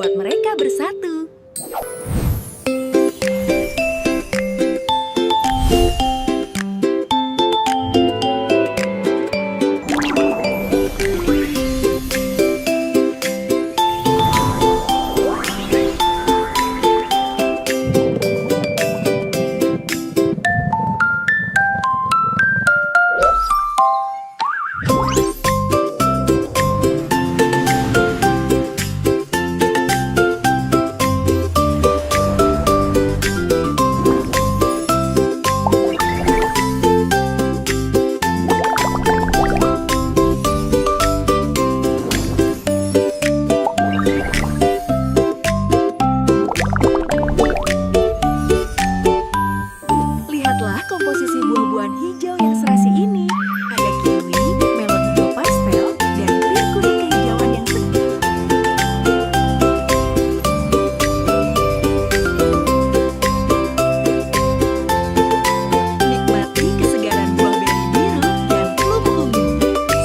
membuat mereka bersatu. Lihatlah komposisi buah-buahan hijau yang serasi ini. Ada kiwi, melon hijau pastel, dan pir kuning kehijauan yang segar. Nikmati kesegaran buah beri biru dan plum ungu.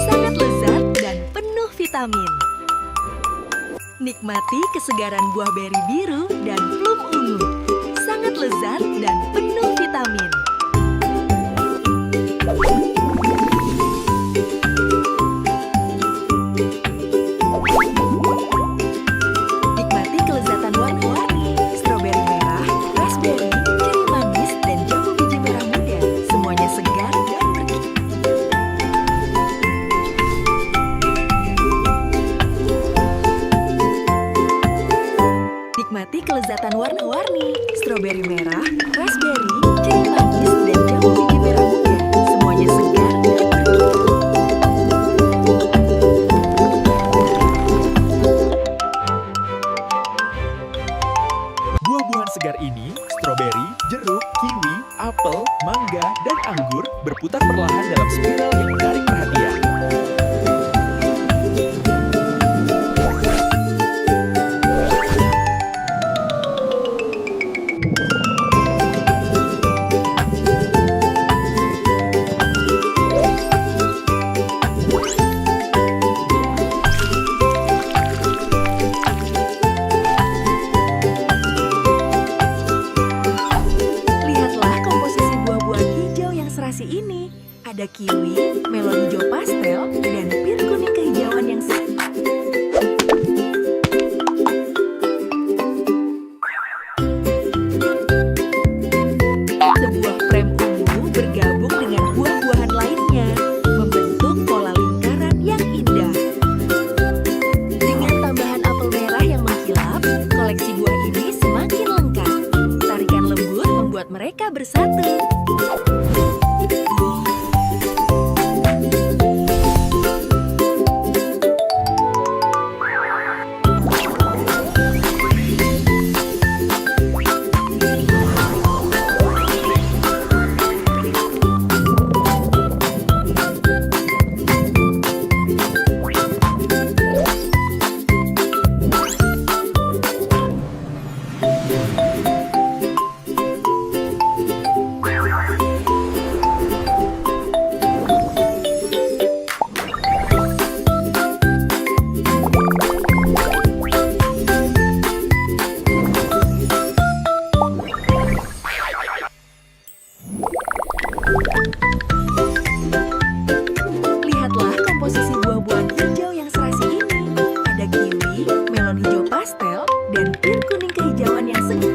Sangat lezat dan penuh vitamin. Nikmati kesegaran buah beri biru dan plum ungu. Sangat lezat dan penuh vitamin. Nikmati kelezatan warna-warni, stroberi merah, raspberry, ceri manis, dan jambu biji merah muda. Semuanya segar dan bergizi. Nikmati kelezatan warna-warni, stroberi merah, raspberry, ceri manis, dan jambu biji merah muda. Semuanya segar dan bergizi. Buah-buahan segar ini, stroberi, jeruk, kiwi, apel, mangga, dan anggur berputar perlahan dalam spiral yang menarik perhatian. Lihatlah komposisi buah-buahan hijau yang serasi ini. Ada kiwi, melon hijau pastel, dan pir kuning kehijauan yang segar. Sebuah frame ungu bergabung dengan buah-buahan lainnya, membentuk pola lingkaran yang indah. Dengan tambahan apel merah yang mengkilap, koleksi buah ini semakin lengkap. Tarikan lembut membuat mereka bersatu. Lihatlah komposisi buah-buahan hijau yang serasi ini. Ada kiwi, melon hijau pastel, dan pir kuning kehijauan yang segar.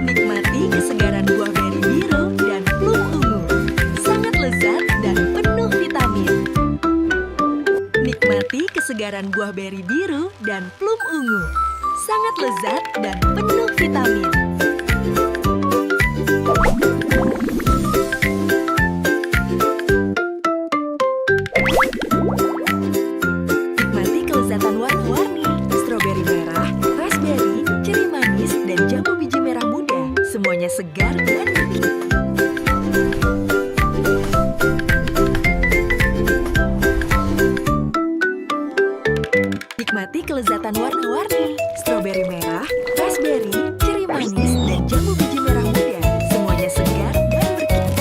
Nikmati kesegaran buah beri biru dan plum ungu. Sangat lezat dan penuh vitamin. Nikmati kesegaran buah beri biru dan plum ungu. Sangat lezat dan penuh vitamin. Nikmati kelezatan warna-warni, stroberi merah, raspberry, ceri manis, dan jambu biji merah muda. Semuanya segar dan bergizi. Nikmati kelezatan warna-warni, stroberi merah, raspberry, ceri manis, dan jambu biji merah muda. Semuanya segar dan bergizi.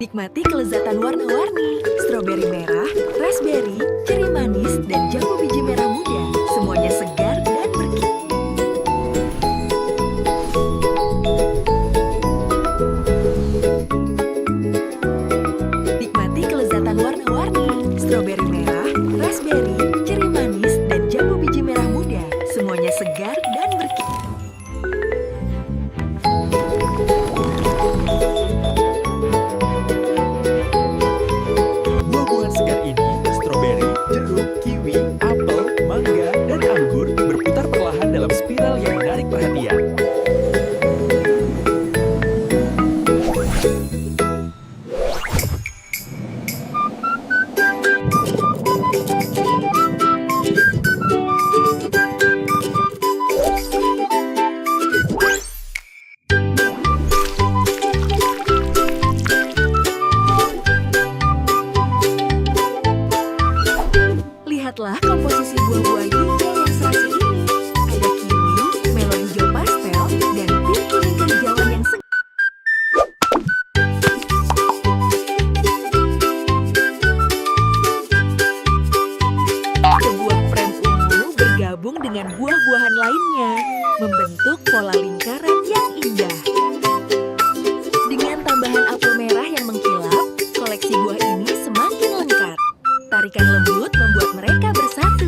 Nikmati kelezatan warna-warni, stroberi merah, raspberry, ceri manis, dan jambu biji merah muda. Semuanya segar dan bergizi. Nikmati kelezatan warna-warni, stroberi merah, raspberry, ceri manis, dan jambu biji merah muda. Semuanya segar dan bergizi. Buah-buahan segar ini, stroberi, jeruk, kiwi, apel, mangga, dan anggur berputar perlahan dalam spiral yang menarik perhatian. Lihatlah komposisi buah-buah hijau yang serasi ini. Ada kiwi, melon hijau pastel, dan pir kuning kehijauan yang segar. Sebuah prem ungu bergabung dengan buah-buahan lainnya, membentuk pola lingkaran yang indah. Dengan tambahan apel merah yang mengkilap, koleksi buah ini semakin lengkap. Tarikan lembut membuat mereka bersatu.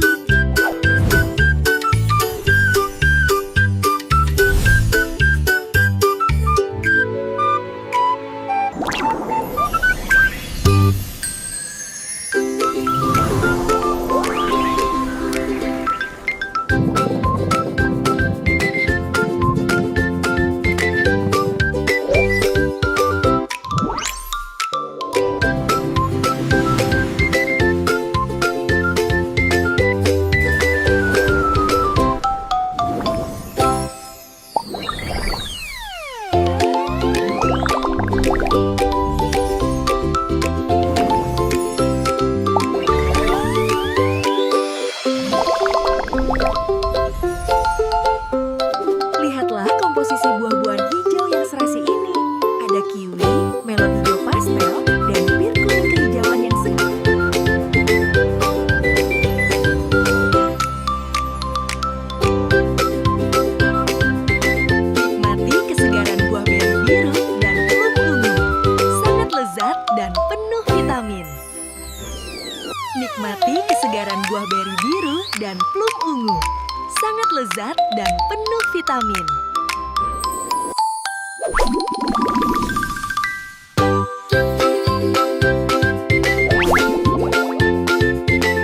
Lihatlah komposisi buah-buahan hijau yang serasi ini. Ada kiwi, melon hijau pastel, dan pir kuning kehijauan yang segar. Nikmati kesegaran buah beri biru dan plum ungu. Sangat lezat dan penuh vitamin. Nikmati kesegaran buah beri biru dan plum ungu. Sangat lezat dan penuh vitamin.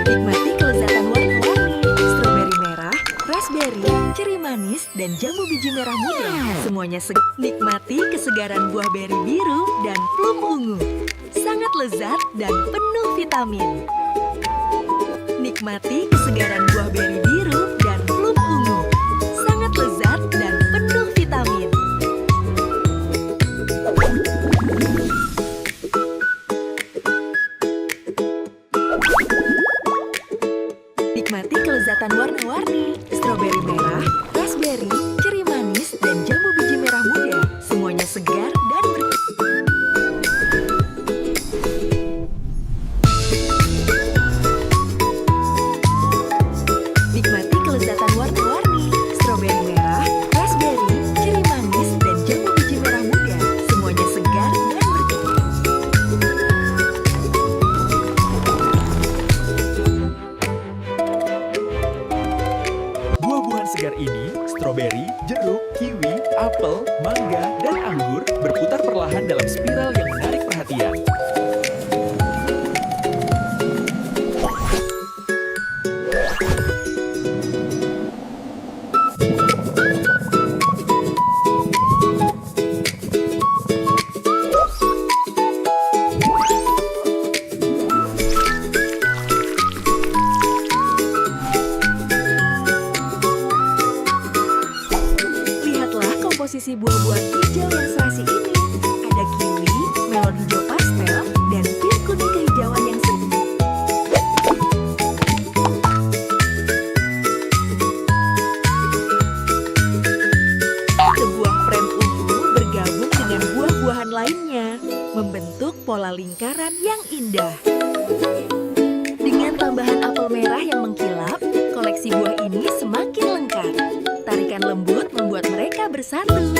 Nikmati kelezatan warna-warni, stroberi merah, raspberry, ceri manis, dan jambu biji merah muda. Semuanya segar. Nikmati kesegaran buah beri biru dan plum ungu. Sangat lezat dan penuh vitamin. Nikmati kesegaran buah beri biru dan plum ungu. Sangat lezat dan penuh vitamin. Nikmati kelezatan warna-warni, stroberi merah, raspberry, ceri manis, dan jambu biji merah muda. Semuanya segar dan bergizi. Nikmati kelezatan warna-warni, stroberi merah, raspberry, ceri manis, dan jambu biji merah muda. Semuanya segar dan bergizi. Buah-buahan segar ini, stroberi, jeruk, kiwi, apel, mangga, dan anggur berputar perlahan dalam spiral yang menarik perhatian. Lihatlah komposisi buah-buahan hijau yang serasi ini. Ada kiwi, melon hijau pastel, dan pir kuning kehijauan yang segar. Sebuah prem ungu bergabung dengan buah-buahan lainnya, membentuk pola pola lingkaran yang indah. Dengan tambahan apel merah yang mengkilap, koleksi buah ini semakin lengkap. Tarikan lembut membuat mereka bersatu.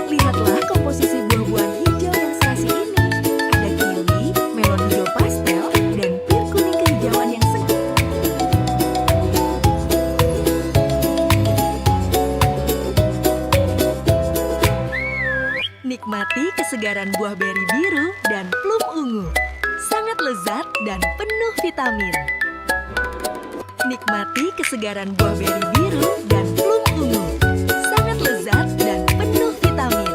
Lihatlah komposisi buah-buahan hijau yang serasi ini. Ada kiwi, melon hijau pastel, dan pir kuning kehijauan yang segar. Nikmati kesegaran buah beri biru dan plum ungu. Sangat lezat dan penuh vitamin. Nikmati kesegaran buah beri biru dan plum ungu. Sangat lezat dan penuh vitamin.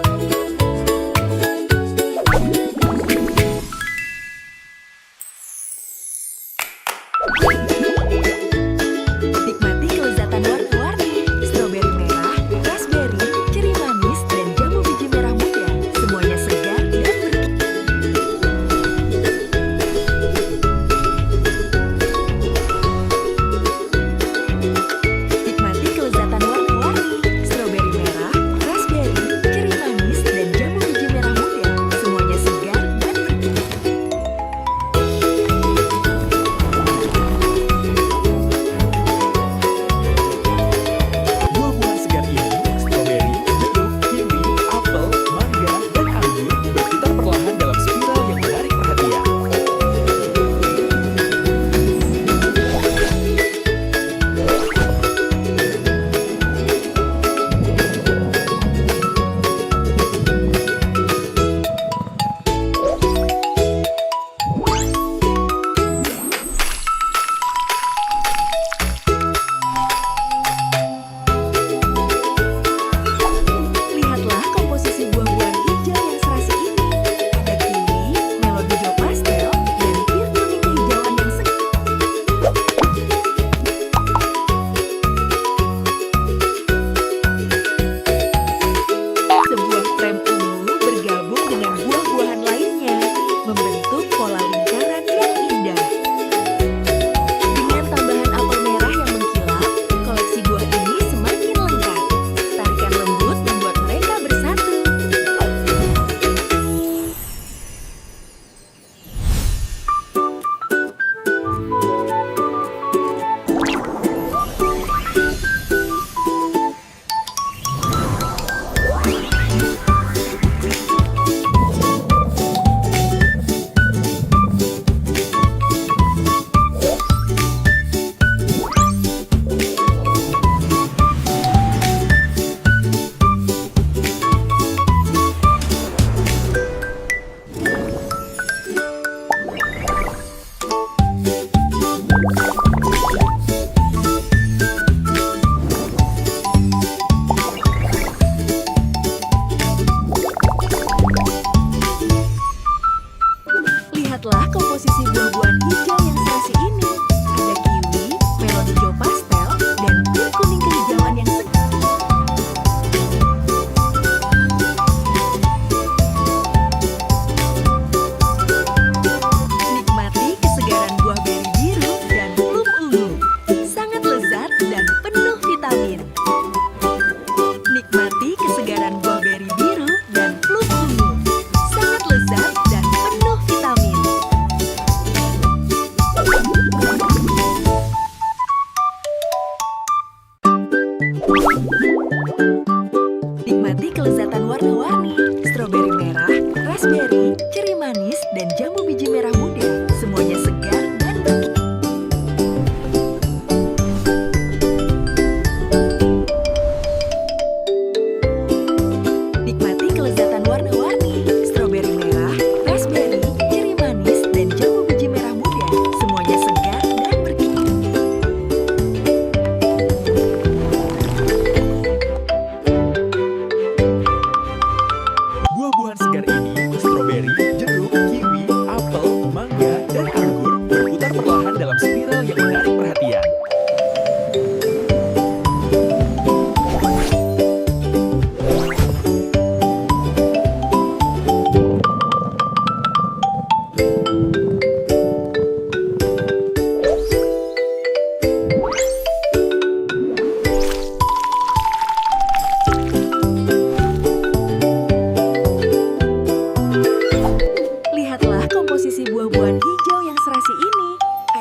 Nikmati kelezatan warna-warni. Stroberi merah, raspberry, ceri manis, dan jambu biji merah muda. Semuanya segar dan Nikmati kelezatan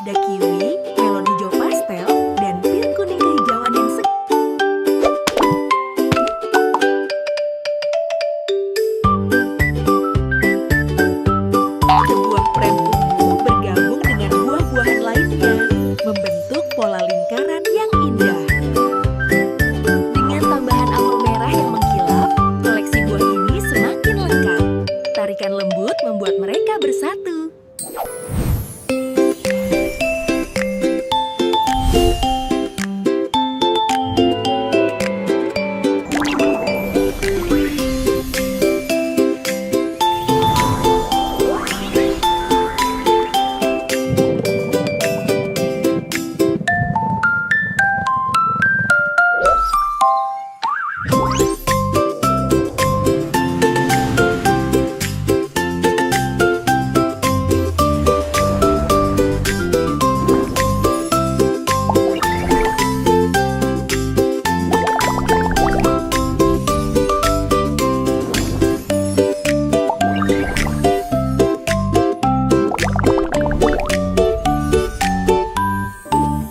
Ada kiwi, melon hijau pastel, dan pir kuning kehijauan yang segar. Sebuah prem ungu bergabung dengan buah-buahan lainnya, membentuk pola lingkaran yang indah. Dengan tambahan apel merah yang mengkilap, koleksi buah ini semakin lengkap. Tarikan lembut membuat mereka bersatu.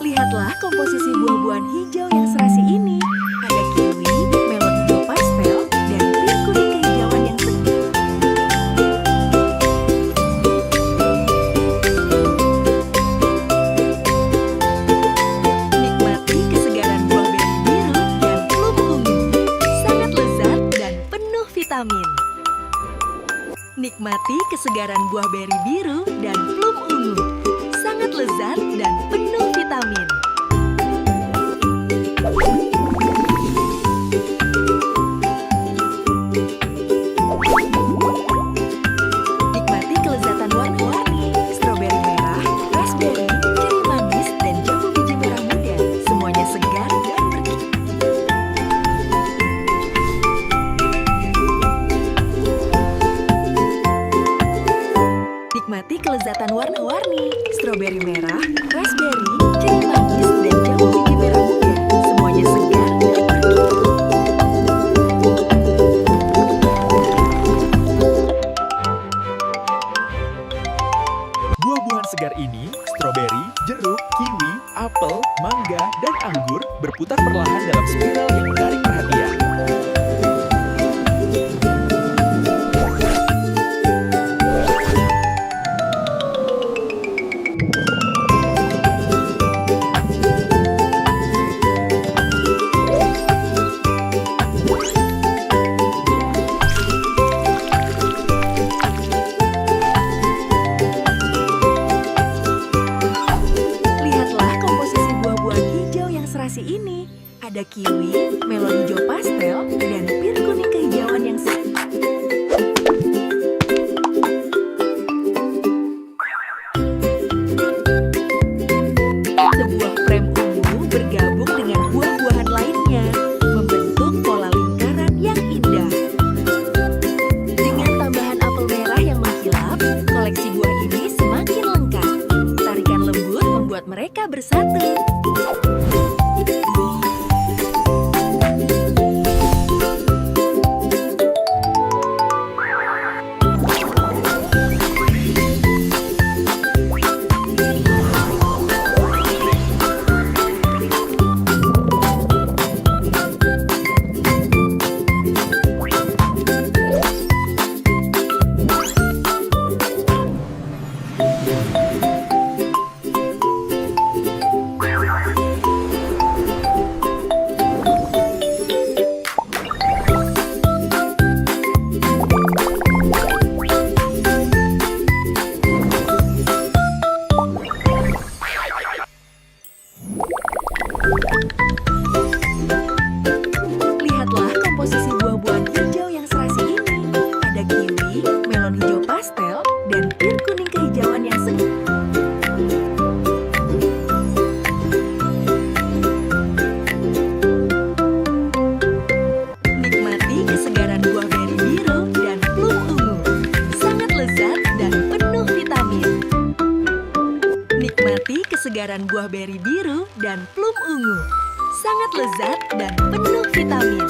Lihatlah komposisi buah-buahan hijau yang serasi ini. Ada kiwi, melon hijau pastel, dan pir kuning kehijauan yang segar. Nikmati kesegaran buah beri biru dan plum ungu. Sangat lezat dan penuh vitamin. Nikmati kesegaran buah beri biru dan plum ungu. Sangat lezat dan penuh vitamin. Nikmati kelezatan warna-warni, stroberi merah, raspberry, ceri manis, dan jambu biji merah muda. Semuanya segar dan bergizi. Nikmati kelezatan warna-warni, stroberi merah, raspberry, ceri manis, dan jambu biji merah muda. Semuanya segar dan bergizi. Buah-buahan segar ini, stroberi, jeruk, kiwi, apel, mangga, dan anggur berputar perlahan dalam spiral yang menarik perhatian. Lihatlah komposisi buah-buahan hijau yang serasi ini. Ada kiwi, melon hijau pastel, dan pir kuning kehijauan yang segar. Sebuah prem ungu bergabung dengan buah-buahan lainnya, membentuk pola lingkaran yang indah. Dengan tambahan apel merah yang mengkilap, koleksi buah ini semakin lengkap. Tarikan lembut membuat mereka bersatu. Lihatlah komposisi buah-buahan hijau yang serasi ini. Ada kiwi, melon hijau pastel, dan pir kuning kehijauan yang segar. Nikmati kesegaran buah beri biru dan plum ungu. Sangat lezat dan penuh vitamin. Nikmati kesegaran buah beri biru dan plum ungu. Sangat lezat dan penuh vitamin.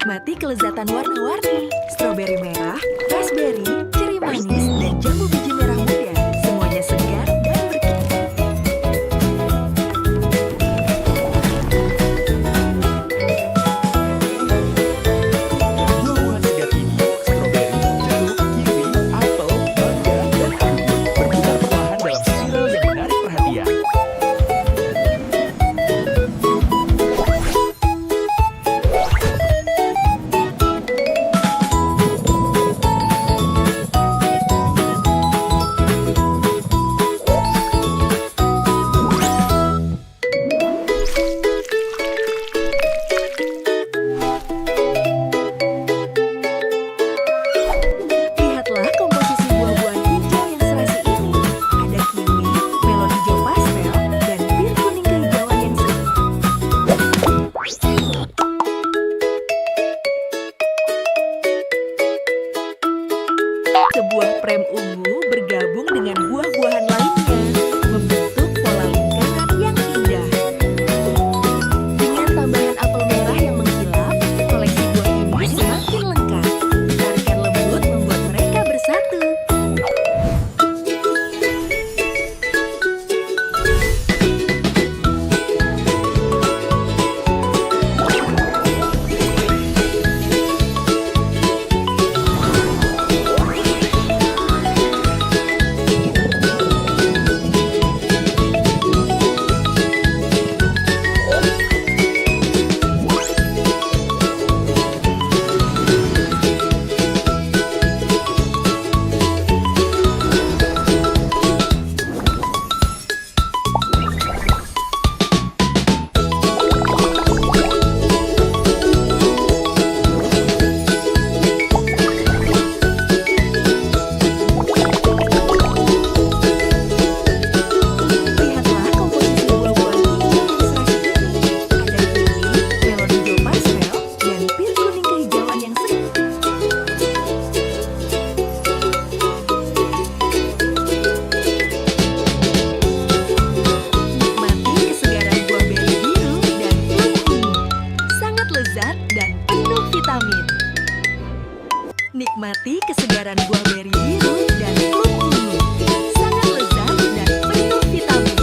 Nikmati kelezatan warna-warni. Stroberi merah, raspberry, ceri manis, dan jambu biji merah muda. Semuanya segar dan berkilau. Buah-buahan segar ini, stroberi, jeruk, kiwi, apel, mangga, dan anggur berputar perlahan dalam spiral yang menarik perhatian. Lihatlah komposisi buah-buahan hijau yang serasi ini. Ada kiwi, melon hijau pastel, dan pir kuning kehijauan yang semu. Sebuah prem ungu bergabung dengan buah-buahan lainnya, membentuk pola lingkaran yang indah. Dengan tambahan apel merah yang mengkilap, koleksi buah ini semakin lengkap. Tarikan lembut membuat mereka bersatu. Lihatlah komposisi buah-buahan hijau yang serasi ini. Ada kiwi, melon hijau pastel, dan pir kuning kehijauan yang semu. Nikmati kesegaran buah beri biru dan plum ungu. Sangat lezat dan penuh vitamin. Nikmati kesegaran buah beri biru dan plum ungu. Sangat lezat dan penuh vitamin.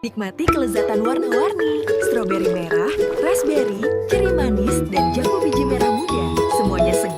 Nikmati kelezatan warna-warni. Stroberi merah, raspberry, ceri manis, dan jambu biji merah muda. Semuanya segar